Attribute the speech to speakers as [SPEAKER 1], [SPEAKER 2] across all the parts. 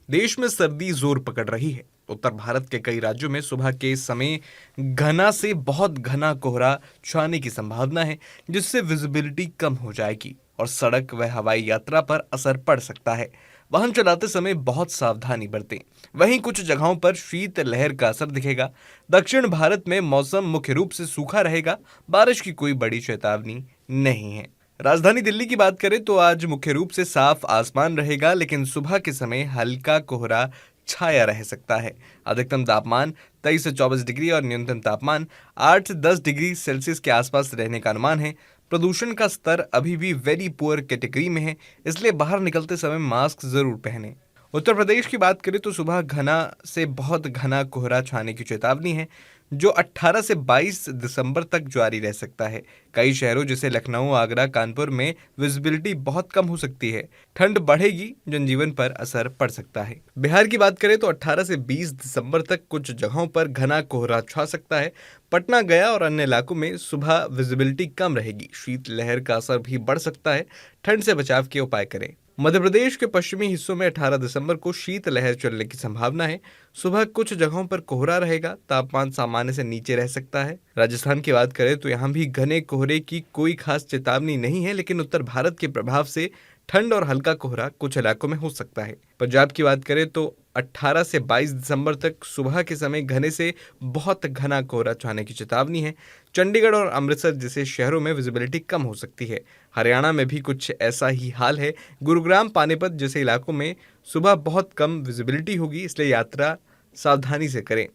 [SPEAKER 1] देश में सर्दी जोर पकड़ रही है। उत्तर भारत के कई राज्यों में सुबह के समय घना से बहुत घना कोहरा छाने की संभावना है, जिससे विजिबिलिटी कम हो जाएगी और सड़क व हवाई यात्रा पर असर पड़ सकता है। वाहन चलाते समय बहुत सावधानी बरतें। वहीं कुछ जगहों पर शीत लहर का असर दिखेगा। दक्षिण भारत में मौसम मुख्य रूप से सूखा रहेगा। बारिश की कोई बड़ी चेतावनी नहीं है। राजधानी दिल्ली की बात करें तो आज मुख्य रूप से साफ आसमान रहेगा, लेकिन सुबह के समय हल्का कोहरा छाया रह सकता है। अधिकतम तापमान 23 से 24 डिग्री और न्यूनतम तापमान 8 से 10 डिग्री सेल्सियस के आसपास रहने का अनुमान है। प्रदूषण का स्तर अभी भी वेरी पुअर कैटेगरी में है, इसलिए बाहर निकलते समय मास्क जरूर पहनें। उत्तर प्रदेश की बात करें तो सुबह घना से बहुत घना कोहरा छाने की चेतावनी है, जो 18 से 22 दिसंबर तक जारी रह सकता है। कई शहरों जैसे लखनऊ, आगरा, कानपुर में विजिबिलिटी बहुत कम हो सकती है। ठंड बढ़ेगी, जनजीवन पर असर पड़ सकता है। बिहार की बात करें तो 18 से 20 दिसंबर तक कुछ जगहों पर घना कोहरा छा सकता है। पटना, गया और अन्य इलाकों में सुबह विजिबिलिटी कम रहेगी। शीत लहर का असर भी बढ़ सकता है। ठंड से बचाव के उपाय करें। मध्य प्रदेश के पश्चिमी हिस्सों में 18 दिसंबर को शीत लहर चलने की संभावना है। सुबह कुछ जगहों पर कोहरा रहेगा। तापमान सामान्य से नीचे रह सकता है। राजस्थान की बात करें तो यहाँ भी घने कोहरे की कोई खास चेतावनी नहीं है, लेकिन उत्तर भारत के प्रभाव से ठंड और हल्का कोहरा कुछ इलाकों में हो सकता है। पंजाब की बात करें तो 18 से 22 दिसंबर तक सुबह के समय घने से बहुत घना कोहरा छाने की चेतावनी है। चंडीगढ़ और अमृतसर जैसे शहरों में विजिबिलिटी कम हो सकती है। हरियाणा में भी कुछ ऐसा ही हाल है। गुरुग्राम, पानीपत जैसे इलाकों में सुबह बहुत कम विजिबिलिटी होगी, इसलिए यात्रा सावधानी से करें।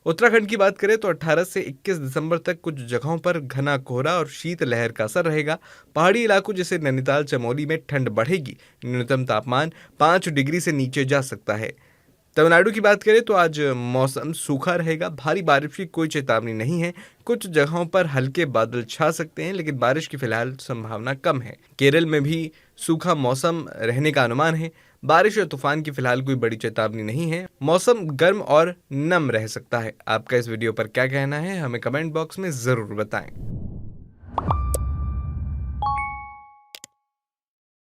[SPEAKER 1] उत्तराखंड की बात करें तो 18 से 21 दिसंबर तक कुछ जगहों पर घना कोहरा और शीत लहर का असर रहेगा। पहाड़ी इलाकों जैसे नैनीताल, चमोली में ठंड बढ़ेगी। न्यूनतम तापमान 5 डिग्री से नीचे जा सकता है। तमिलनाडु की बात करें तो आज मौसम सूखा रहेगा। भारी बारिश की कोई चेतावनी नहीं है। कुछ जगहों पर हल्के बादल छा सकते हैं, लेकिन बारिश की फिलहाल संभावना कम है। केरल में भी सूखा मौसम रहने का अनुमान है। बारिश और तूफान की फिलहाल कोई बड़ी चेतावनी नहीं है। मौसम गर्म और नम रह सकता है। आपका इस वीडियो पर क्या कहना है, हमें कमेंट बॉक्स में जरूर बताएं।